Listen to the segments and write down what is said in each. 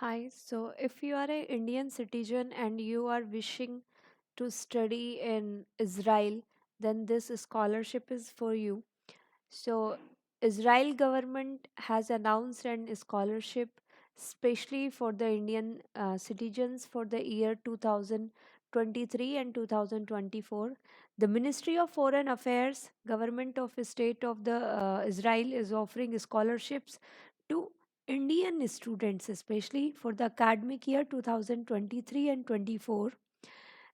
Hi, so if you are an Indian citizen and you are wishing to study in Israel, then this scholarship is for you. So Israel government has announced an scholarship specially for the Indian citizens for the year 2023 and 2024. The Ministry of Foreign Affairs, Government of State of the Israel is offering scholarships to Indian students, especially for the academic year 2023 and 24.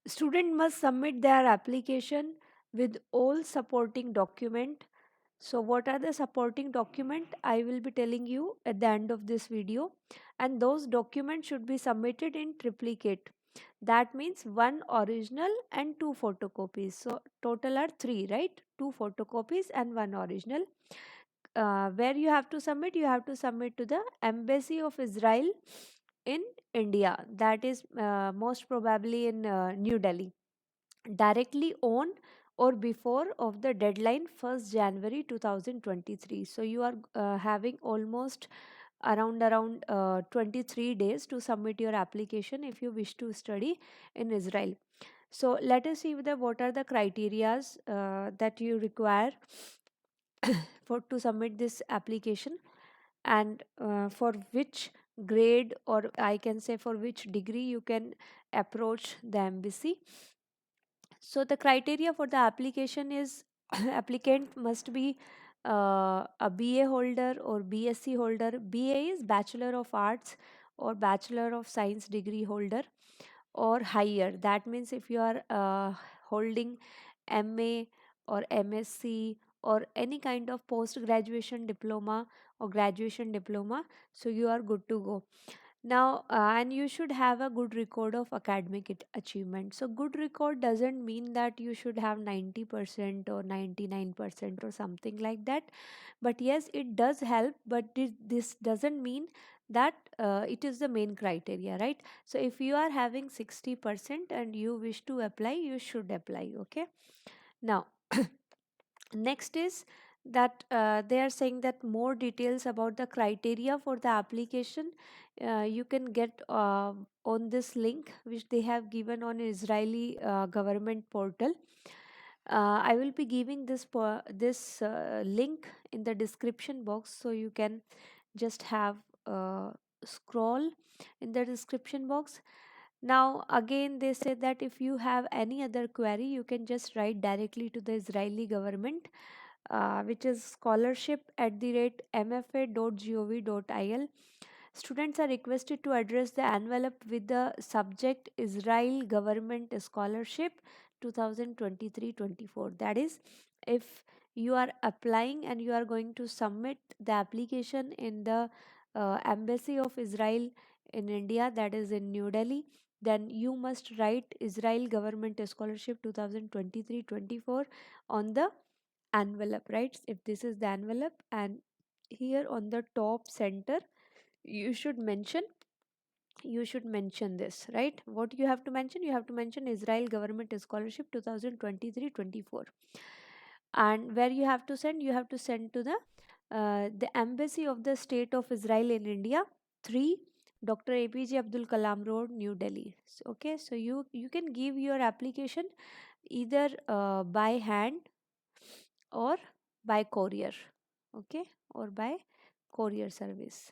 Student must submit their application with all supporting document. So what are the supporting document? I will be telling you at the end of this video, and those documents should be submitted in triplicate. That means one original and two photocopies. So total are three, right? Two photocopies and one original. Where you have to submit? You have to submit to the Embassy of Israel in India. That is most probably in New Delhi, directly on or before of the deadline 1st January 2023. So you are having almost around 23 days to submit your application if you wish to study in Israel. So let us see what are the criterias that you require for to submit this application, and for which grade, or I can say for which degree you can approach the embassy. So the criteria for the application is applicant must be a BA holder or BSc holder. BA is Bachelor of Arts or Bachelor of Science degree holder or higher. That means if you are holding MA or MSc or any kind of post graduation diploma or graduation diploma, so you are good to go. Now and you should have a good record of academic achievement. So good record doesn't mean that you should have 90% or 99% or something like that, but yes, it does help, but this doesn't mean that it is the main criteria, right? So if you are having 60% and you wish to apply, you should apply. Okay, now next is that they are saying that more details about the criteria for the application you can get on this link which they have given on Israeli government portal. I will be giving this link in the description box, so you can just have scroll in the description box. Now again they say that if you have any other query, you can just write directly to the Israeli government, which is scholarship@mfa.gov.il. Students are requested to address the envelope with the subject Israel Government Scholarship 2023-24. That is, if you are applying and you are going to submit the application in the Embassy of Israel in India, that is in New Delhi, then you must write Israel Government Scholarship 2023-24 on the envelope, right? If this is the envelope, and here on the top center you should mention, this, right? What you have to mention? You have to mention Israel Government Scholarship 2023-24. And where you have to send? You have to send to the Embassy of the State of Israel in India, 3 Dr. APJ Abdul Kalam Road, New Delhi. Okay, so you can give your application either by hand or by courier. Okay, or by courier service,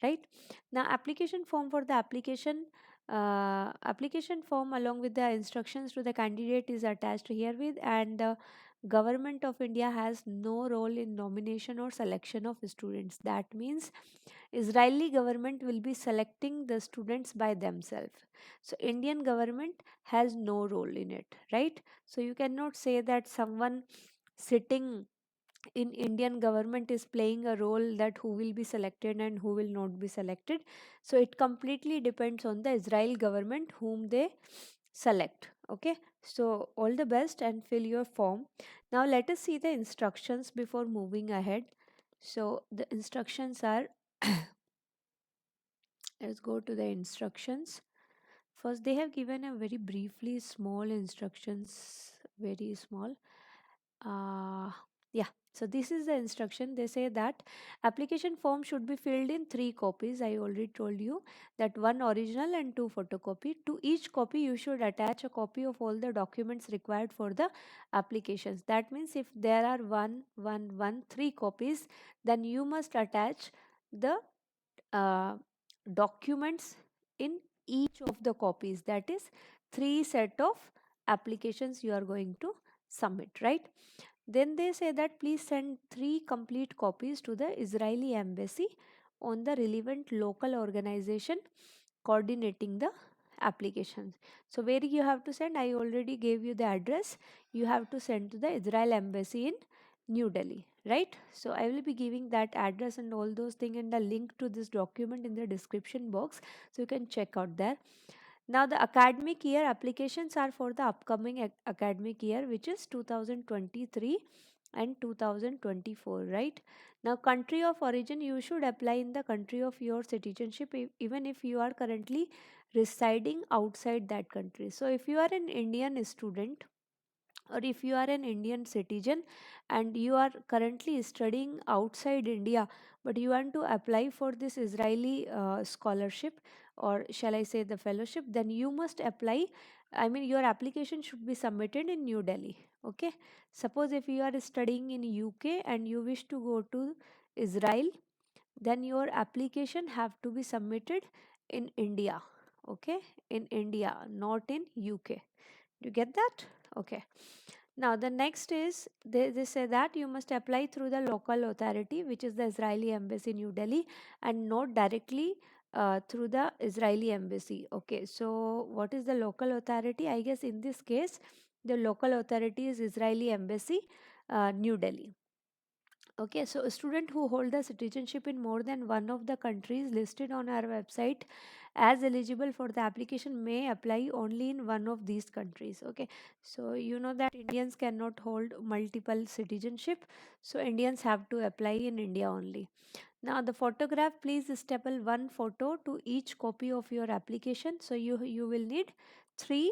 right? Now application form. For the application form along with the instructions to the candidate is attached herewith, and the government of India has no role in nomination or selection of students. That means Israeli government will be selecting the students by themselves. So Indian government has no role in it, right? So you cannot say that someone sitting in Indian government is playing a role that who will be selected and who will not be selected. So it completely depends on the Israel government whom they select. Okay, so all the best and fill your form. Now let us see the instructions before moving ahead. So the instructions are let's go to the instructions. First, they have given a very briefly small instructions, very small. Uh, yeah. So this is the instruction. They say that application form should be filled in 3 copies. I already told you that 1 original and 2 photocopy. To each copy you should attach a copy of all the documents required for the applications. That means if there are 3 copies, then you must attach the uh, documents in each of the copies. That is 3 set of applications you are going to submit, right? Then they say that please send 3 complete copies to the Israeli embassy on the relevant local organization coordinating the applications. So where you have to send, I already gave you the address. You have to send to the Israel embassy in New Delhi, right? So I will be giving that address and all those things and the link to this document in the description box, so you can check out there. Now the academic year applications are for the upcoming academic year, which is 2023 and 2024, right? Now country of origin, you should apply in the country of your citizenship even if you are currently residing outside that country. So if you are an Indian student, or if you are an Indian citizen and you are currently studying outside India, but you want to apply for this Israeli scholarship, or shall I say the fellowship, then you must apply. I mean, your application should be submitted in New Delhi. Okay. Suppose if you are studying in UK and you wish to go to Israel, then your application have to be submitted in India. Okay, in India, not in UK. You get that? Okay. Now the next is, they say that you must apply through the local authority, which is the Israeli embassy in New Delhi, and not directly through the Israeli embassy. Okay, so what is the local authority? I guess in this case the local authority is Israeli embassy, New Delhi. Okay, so a student who hold the citizenship in more than one of the countries listed on our website as eligible for the application may apply only in one of these countries. Okay, so you know that Indians cannot hold multiple citizenship, so Indians have to apply in India only. Now the photograph, please staple one photo to each copy of your application. So you will need 3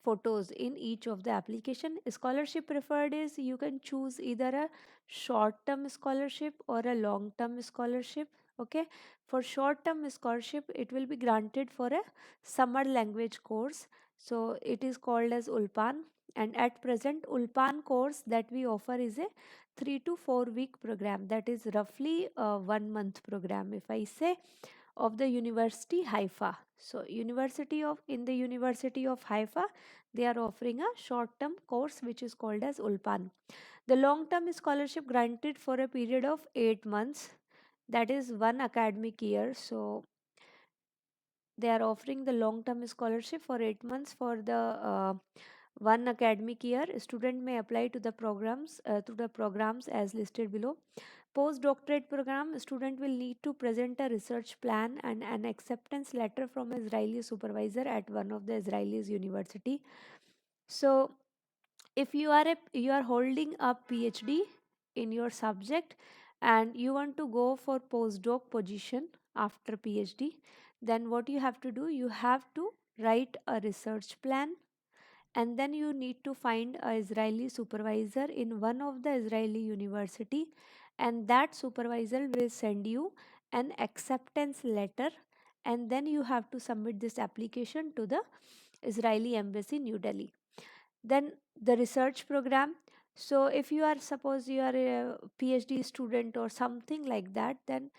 photos in each of the application. Scholarship preferred is, you can choose either a short term scholarship or a long term scholarship. Okay, for short term scholarship it will be granted for a summer language course, so it is called as Ulpan. And at present Ulpan course that we offer is a 3 to 4 week program, that is roughly a 1 month program if I say, of the University Haifa. So in the University of Haifa, they are offering a short term course which is called as Ulpan. The long term scholarship granted for a period of 8 months, that is one academic year. So they are offering the long term scholarship for 8 months for the one academic year. A student may apply to the programs as listed below. Postdoctorate program, student will need to present a research plan and an acceptance letter from an Israeli supervisor at one of the Israeli's university. So if you are holding a PhD in your subject and you want to go for postdoc position after PhD, then what you have to do, you have to write a research plan, and then you need to find a Israeli supervisor in one of the Israeli university, and that supervisor will send you an acceptance letter, and then you have to submit this application to the Israeli embassy New Delhi. Then the research program, so if you are, suppose you are a PhD student or something like that, then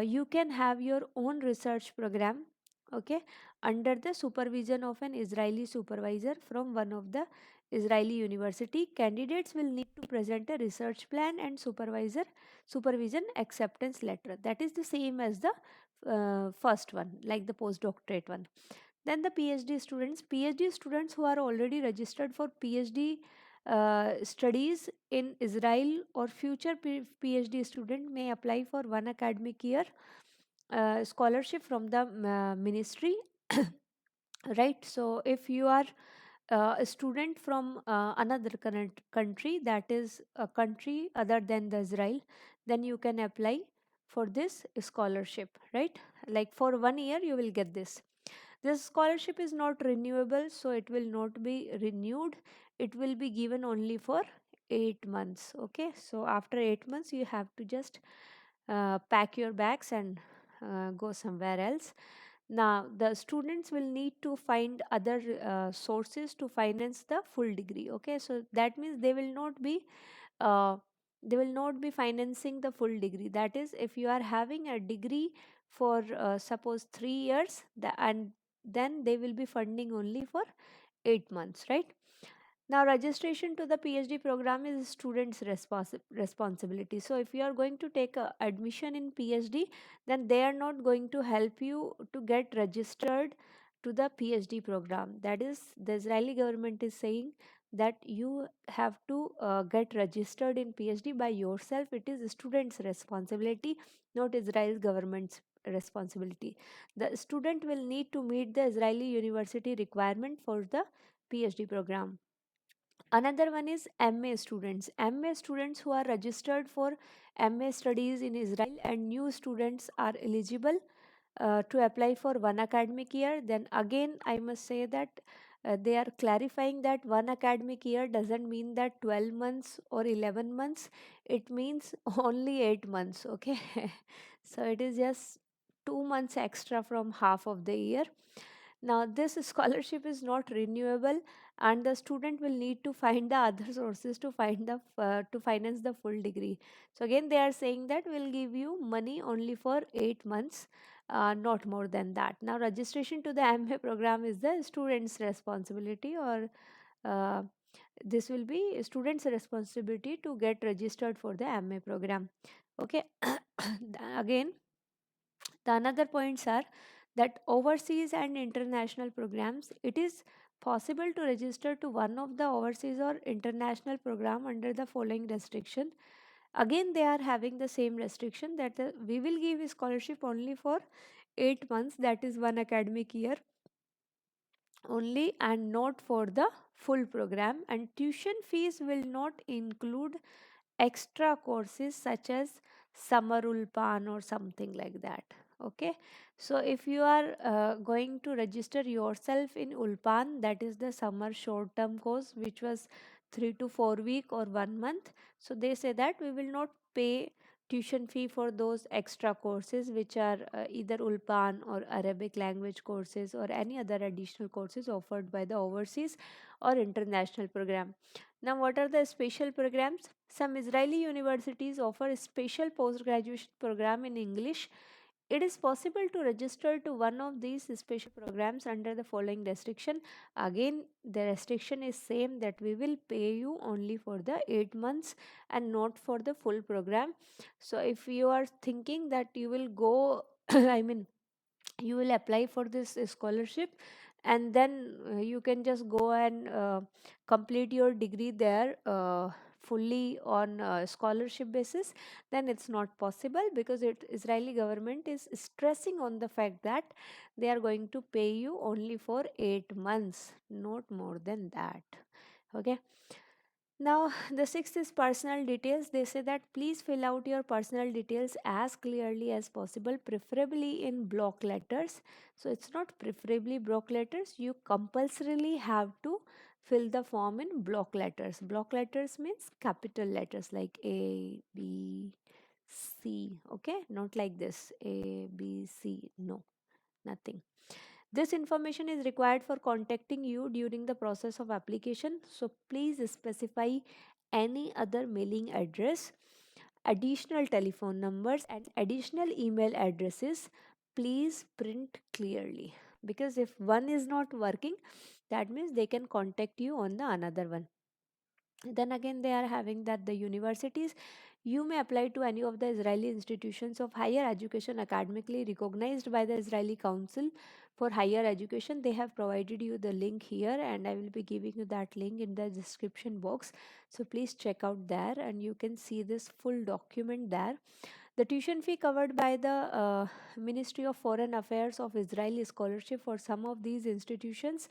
you can have your own research program. Okay, under the supervision of an Israeli supervisor from one of the Israeli university. Candidates will need to present a research plan and supervision acceptance letter, that is the same as the first one, like the postdoctorate one. Then the PhD students who are already registered for PhD studies in Israel, or future PhD student may apply for one academic year scholarship from the ministry. Right, so if you are a student from another current country, that is a country other than the Israel, then you can apply for this scholarship, right? Like for 1 year you will get this. This scholarship is not renewable, so it will not be renewed. It will be given only for 8 months. Okay, so after 8 months you have to just pack your bags and go somewhere else. Now the students will need to find other sources to finance the full degree. Okay, so that means uh, they will not be financing the full degree. That is, if you are having a degree for suppose 3 years, and then they will be funding only for 8 months, right? Now, registration to the PhD program is students' responsibility. So, if you are going to take a admission in PhD, then they are not going to help you to get registered to the PhD program. That is, the Israeli government is saying that you have to get registered in PhD by yourself. It is students' responsibility, not Israel government's responsibility. The student will need to meet the Israeli university requirement for the PhD program. Another one is MA students. MA students who are registered for MA studies in Israel, and new students are eligible to apply for one academic year. Then again, I must say that they are clarifying that one academic year doesn't mean that 12 months or 11 months, it means only 8 months. Okay, so it is just 2 months extra from half of the year. Now, this scholarship is not renewable, and the student will need to find the other sources to to finance the full degree. So again, they are saying that we'll give you money only for 8 months, not more than that. Now, registration to the MA program is the student's responsibility, or uh, this will be students' responsibility to get registered for the MA program. Okay, again, the another points are that overseas and international programs, it is possible to register to one of the overseas or international program under the following restriction. Again, they are having the same restriction that we will give a scholarship only for 8 months, that is one academic year only, and not for the full program, and tuition fees will not include extra courses such as summer ulpan or something like that. Okay, so if you are going to register yourself in ulpan, that is the summer short term course which was 3 to 4 week or 1 month, so they say that we will not pay tuition fee for those extra courses which are either ulpan or arabic language courses or any other additional courses offered by the overseas or international program. Now, what are the special programs? Some Israeli universities offer a special post graduation program in English. It is possible to register to one of these special programs under the following restriction. Again, the restriction is same, that we will pay you only for the 8 months and not for the full program. So if you are thinking that you will go I mean, you will apply for this scholarship, and then you can just go and complete your degree there fully on scholarship basis, then it's not possible, because Israeli government is stressing on the fact that they are going to pay you only for 8 months, not more than that. Okay, now, the sixth is personal details. They say that please fill out your personal details as clearly as possible, preferably in block letters. So, it's not preferably block letters, you compulsorily have to fill the form in block letters. Block letters means capital letters like A, B, C. Okay, not like this A, B, C. No, nothing. This information is required for contacting you during the process of application. So please specify any other mailing address, additional telephone numbers, and additional email addresses. Please print clearly, because if one is not working, that means they can contact you on the another one. Then again, they are having that the universities, you may apply to any of the Israeli institutions of higher education academically recognized by the Israeli Council for Higher Education. They have provided you the link here, and I will be giving you that link in the description box. So please check out there, and you can see this full document there. The tuition fee covered by the Ministry of Foreign Affairs of Israeli scholarship for some of these institutions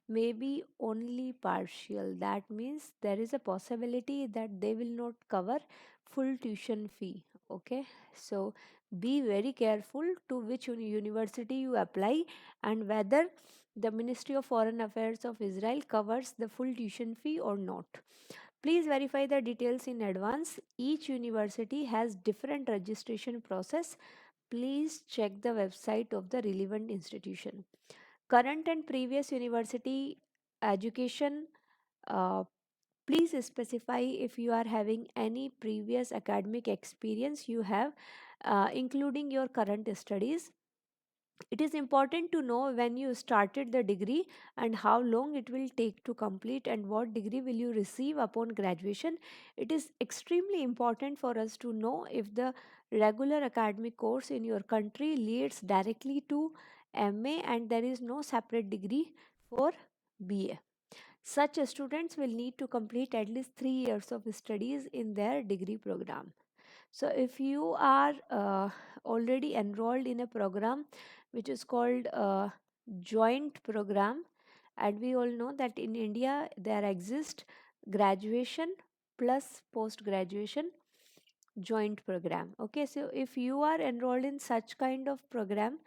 may be only partial. That means there is a possibility that they will not cover full tuition fee. Okay, so be very careful to which university you apply, and whether the Ministry of Foreign Affairs of Israel covers the full tuition fee or not. Please verify the details in advance. Each university has different registration process. Please check the website of the relevant institution. Current and previous university education. uh, Please specify if you are having any previous academic experience you have, including your current studies. It is important to know when you started the degree and how long it will take to complete and what degree will you receive upon graduation. It is extremely important for us to know if the regular academic course in your country leads directly to MA and there is no separate degree for BA. Such students will need to complete at least 3 years of studies in their degree program. So, if you are already enrolled in a program which is called joint program, and we all know that in India there exist graduation plus post graduation joint program. Okay, so if you are enrolled in such kind of program,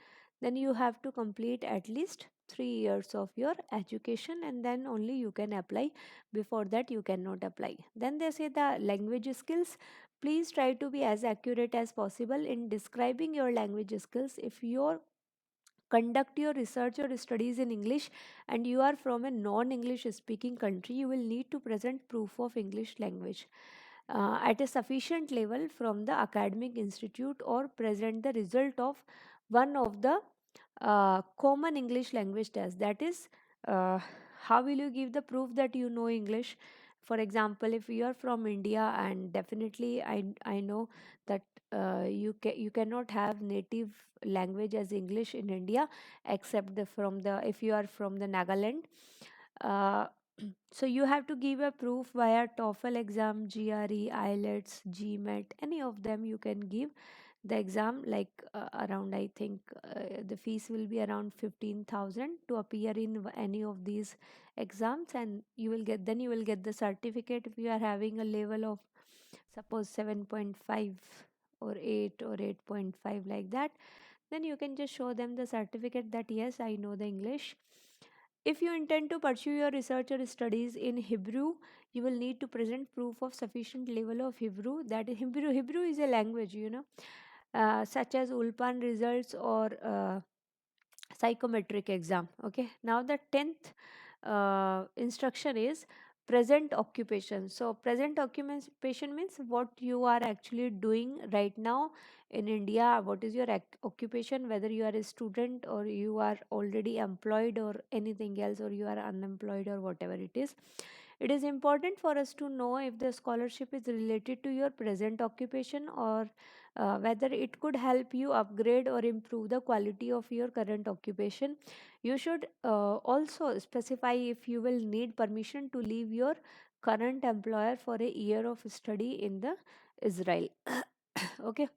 then you have to complete at least 3 years of your education and then only you can apply. Before that you cannot apply. Then they say the language skills. Please try to be as accurate as possible in describing your language skills. If your conduct your research or studies in English and you are from a non English speaking country, you will need to present proof of English language at a sufficient level from the academic institute or present the result of one of the common English language tests. That is, uh, how will you give the proof that you know English? For example, if you are from India, and definitely I know that you cannot have native language as English in India, except from the if you are from the Nagaland. Uh, so you have to give a proof via TOEFL exam, GRE, IELTS, GMAT, any of them you can give the exam, like around I think the fees will be around 15,000 to appear in any of these exams, and you will get the certificate if you are having a level of suppose 7.5 or 8 or 8.5 like that. Then you can just show them the certificate that yes, I know the English. If you intend to pursue your research or studies in Hebrew, you will need to present proof of sufficient level of Hebrew. That is Hebrew is a language, such as Ulpan results or psychometric exam. Okay, now the 10th instruction is present occupation. So present occupation means what you are actually doing right now in India. What is your occupation, whether you are a student or you are already employed or anything else, or you are unemployed or whatever it is. It is important for us to know if the scholarship is related to your present occupation, or whether it could help you upgrade or improve the quality of your current occupation. You should also specify if you will need permission to leave your current employer for a year of study in the Israel. Okay,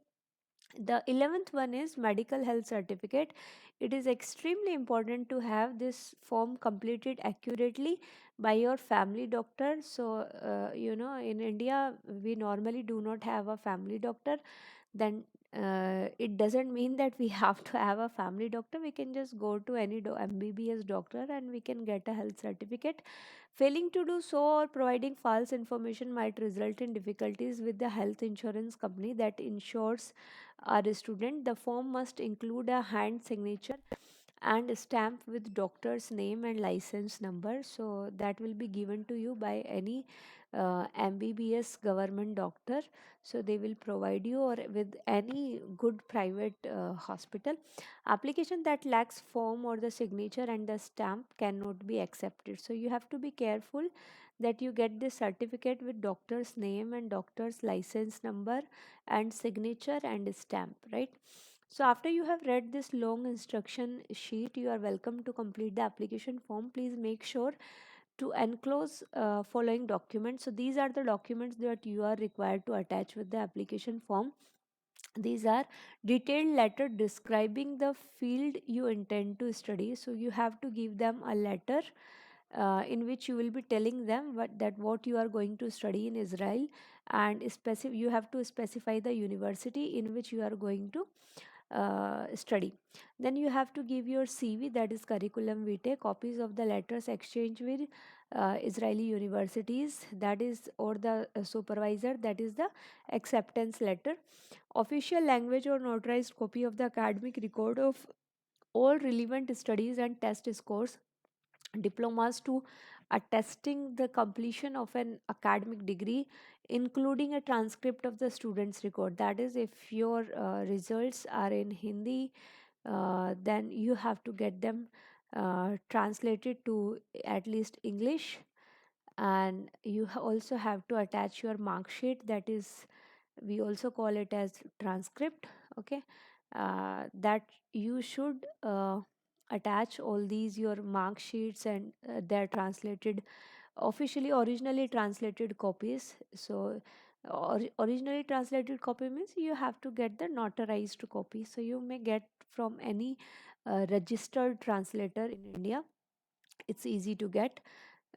the 11th one is medical health certificate. It is extremely important to have this form completed accurately by your family doctor. So in India we normally do not have a family doctor. Then it doesn't mean that we have to have a family doctor. We can just go to any MBBS doctor and we can get a health certificate. Failing to do so or providing false information might result in difficulties with the health insurance company that insures our student. The form must include a hand signature and a stamp with doctor's name and license number. So that will be given to you by any MBBS government doctor. So they will provide you or with any good private hospital. Application that lacks form or the signature and the stamp cannot be accepted. So you have to be careful that you get this certificate with doctor's name and doctor's license number and signature and stamp, right? So after you have read this long instruction sheet, you are welcome to complete the application form. Please make sure to enclose following documents. So these are the documents that you are required to attach with the application form. These are detailed letter describing the field you intend to study. So you have to give them a letter in which you will be telling them what you are going to study in Israel, and you have to specify the university in which you are going to study. Then you have to give your CV, that is curriculum vitae, copies of the letters exchanged with Israeli universities, that is, or the supervisor, that is the acceptance letter, official language or notarized copy of the academic record of all relevant studies and test scores, diplomas to attesting the completion of an academic degree, including a transcript of the student's record. That is, if your results are in Hindi, then you have to get them translated to at least English, and you also have to attach your mark sheet, that is, we also call it as transcript. Okay, that you should attach all these your mark sheets and their translated, officially originally translated copies. So originally translated copy means you have to get the notarized copy, so you may get from any registered translator in India. It's easy to get.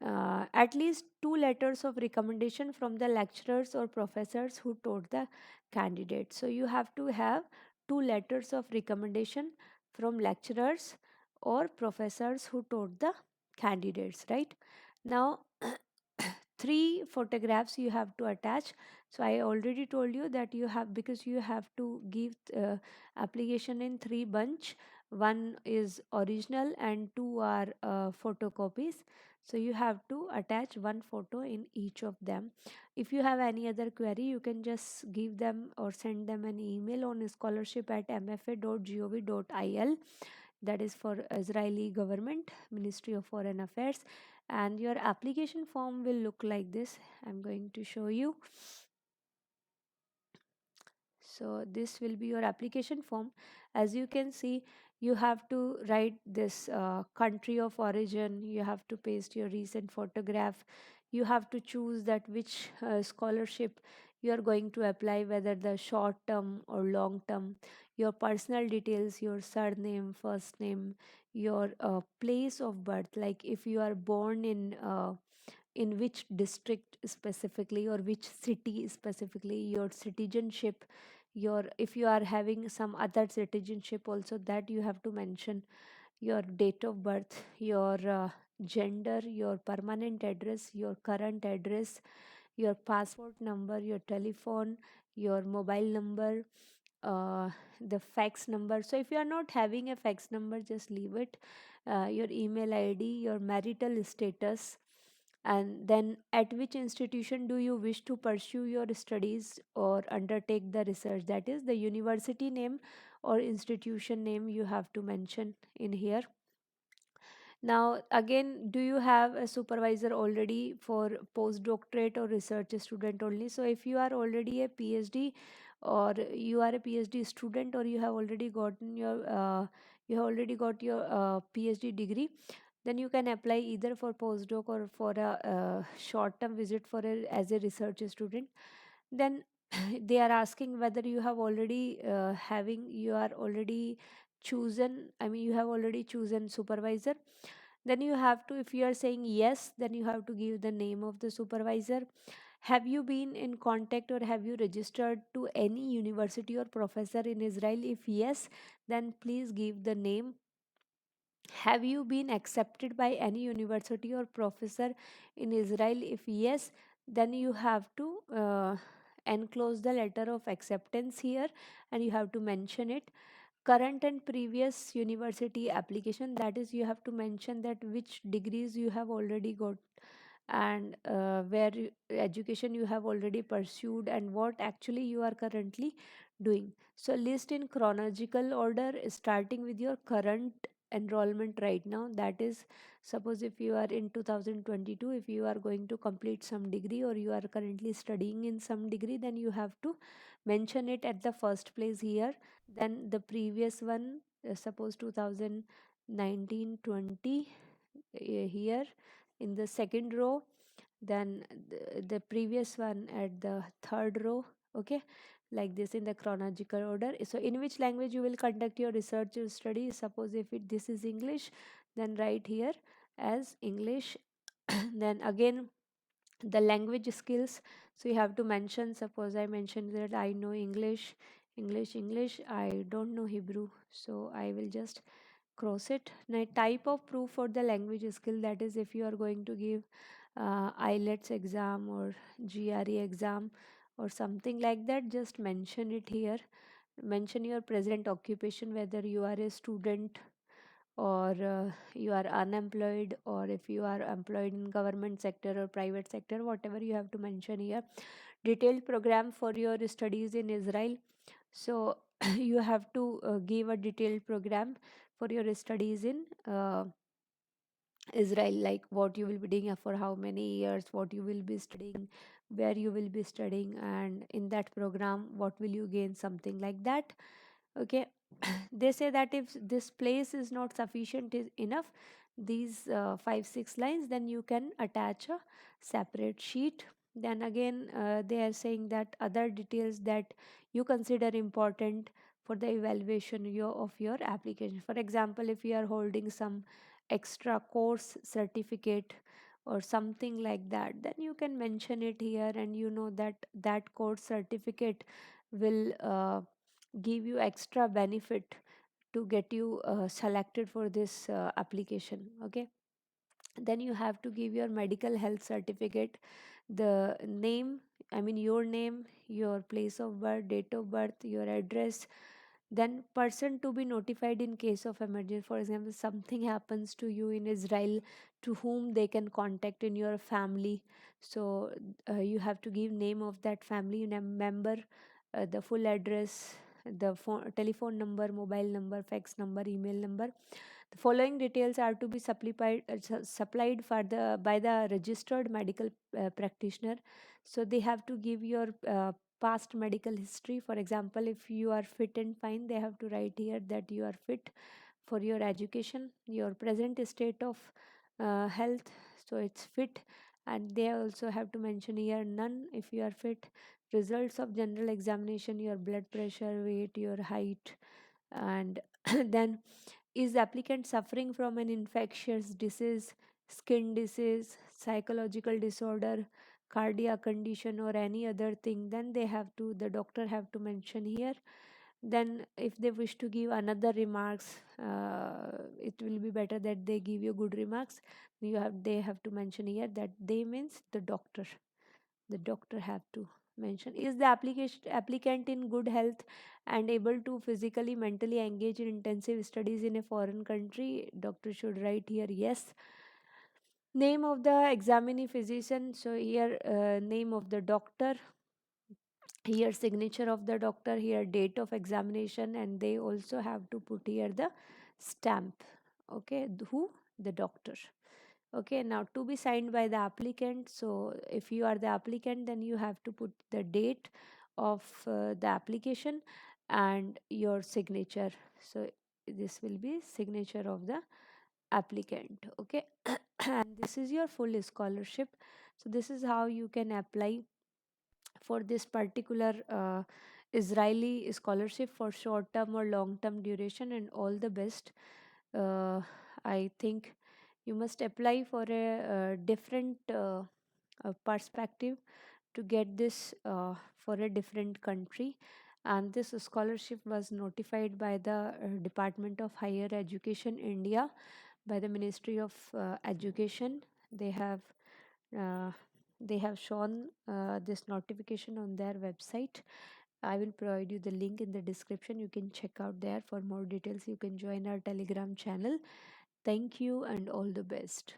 At least two letters of recommendation from the lecturers or professors who taught the candidate. So you have to have two letters of recommendation from lecturers or professors who taught the candidates, right? Now, three photographs you have to attach. So I already told you that you have, because you have to give application in three bunch. One is original and two are photocopies. So you have to attach one photo in each of them. If you have any other query, you can just give them or send them an email on scholarship@mfa.gov.il, that is for Israeli government, Ministry of Foreign Affairs. And your application form will look like this. I'm going to show you. So this will be your application form. As you can see, you have to write this country of origin, you have to paste your recent photograph, you have to choose that which scholarship you are going to apply, whether the short term or long term, your personal details, your surname, first name, your place of birth, like if you are born in which district specifically or which city specifically, your citizenship, your, if you are having some other citizenship also, that you have to mention, your date of birth, your gender, your permanent address, your current address, your passport number, your telephone, your mobile number, the fax number. So if you are not having a fax number, just leave it. Your email ID, your marital status, and then at which institution do you wish to pursue your studies or undertake the research, that is the university name or institution name you have to mention in here. Now, again, do you have a supervisor already for postdoctorate or research student only? So, if you are already a PhD, or you are a PhD student, or you have already gotten your PhD degree, then you can apply either for postdoc or for a short-term visit for as a research student. Then they are asking whether you have already you are already chosen. I mean, you have already chosen supervisor. Then you have to, if you are saying yes, then you have to give the name of the supervisor. Have you been in contact or have you registered to any university or professor in Israel? If yes, then please give the name. Have you been accepted by any university or professor in Israel? If yes, then you have to enclose the letter of acceptance here, and you have to mention it. Current and previous university application, that is, you have to mention that which degrees you have already got, and education you have already pursued, and what actually you are currently doing. So list in chronological order, starting with your current enrollment right now. That is, suppose if you are in 2022, if you are going to complete some degree or you are currently studying in some degree, then you have to mention it at the first place here. Then the previous one, suppose 2019-20, here in the second row, then the previous one at the third row. Okay, like this in the chronological order. So in which language you will conduct your research or study, suppose if this is English, then write here as English. Then again, the language skills, so you have to mention, suppose I mentioned that I know English, English. I don't know Hebrew, so I will just cross it. Now, type of proof for the language skill, that is if you are going to give IELTS exam or GRE exam or something like that, just mention it here. Mention your present occupation, whether you are a student or you are unemployed, or if you are employed in government sector or private sector, whatever you have to mention here. Detailed program for your studies in Israel. So you have to give a detailed program for your studies in Israel, like what you will be doing for how many years, what you will be studying, where you will be studying, and in that program what will you gain, something like that. Okay. They say that if this place is not sufficient is enough, these 5 6 lines, then you can attach a separate sheet. Then again, they are saying that other details that you consider important for the evaluation of your application. For example, if you are holding some extra course certificate or something like that, then you can mention it here, and you know that that course certificate will give you extra benefit to get you selected for this application. Okay. Then you have to give your medical health certificate, the name, I mean your name, your place of birth, date of birth, your address, then person to be notified in case of emergency. For example, something happens to you in Israel, to whom they can contact in your family. So you have to give name of that family member, the full address, the telephone number, mobile number, fax number, email number. The following details are to be supplied for by the registered medical practitioner. So they have to give your past medical history. For example, if you are fit and fine, they have to write here that you are fit for your education, your present state of health, so it's fit. And they also have to mention here none if you are fit. Results of general examination, your blood pressure, weight, your height, and then is applicant suffering from an infectious disease, skin disease, psychological disorder, cardiac condition, or any other thing, then the doctor have to mention here. Then if they wish to give another remarks, it will be better that they give you good remarks. They have to mention here that they means the doctor have to mention. Is the applicant in good health and able to physically mentally engage in intensive studies in a foreign country? Doctor should write here yes. Name of the examining physician, so here name of the doctor, here signature of the doctor, here date of examination, and they also have to put here the stamp. Okay, who? The doctor. Okay, now to be signed by the applicant. So if you are the applicant, then you have to put the date of the application and your signature. So this will be signature of the applicant. Okay. And this is your full scholarship. So this is how you can apply for this particular Israeli scholarship for short term or long term duration. And all the best. I think you must apply for a different perspective to get this for a different country. And this scholarship was notified by the Department of Higher Education India, by the Ministry of Education. They have uh, they have shown this notification on their website. I will provide you the link in the description. You can check out there for more details. You can join our Telegram channel. Thank you and all the best.